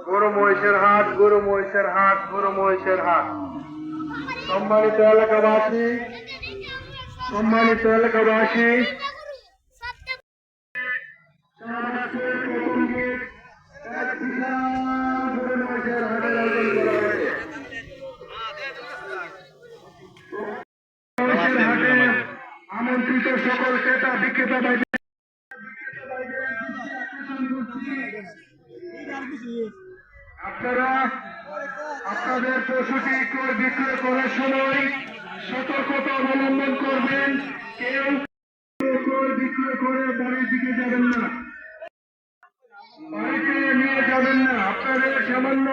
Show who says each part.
Speaker 1: গরু মহিষের হাট, গরু মহিষের হাট, গরু মহিষের হাট। সম্মানিত এলাকাবাসী, সম্মানিত এলাকাবাসী, আমন্ত্রিত সকল ক্রেতা বিক্রেতা আপনারা আপনাদের পশুটি ক্রয় বিক্রয় করার সময় সতর্কতা অবলম্বন করবেন। কেউ ক্রয় বিক্রয় করে বাড়ির দিকে যাবেন না, বাড়িতে নিয়ে যাবেন না। আপনাদের সামান্য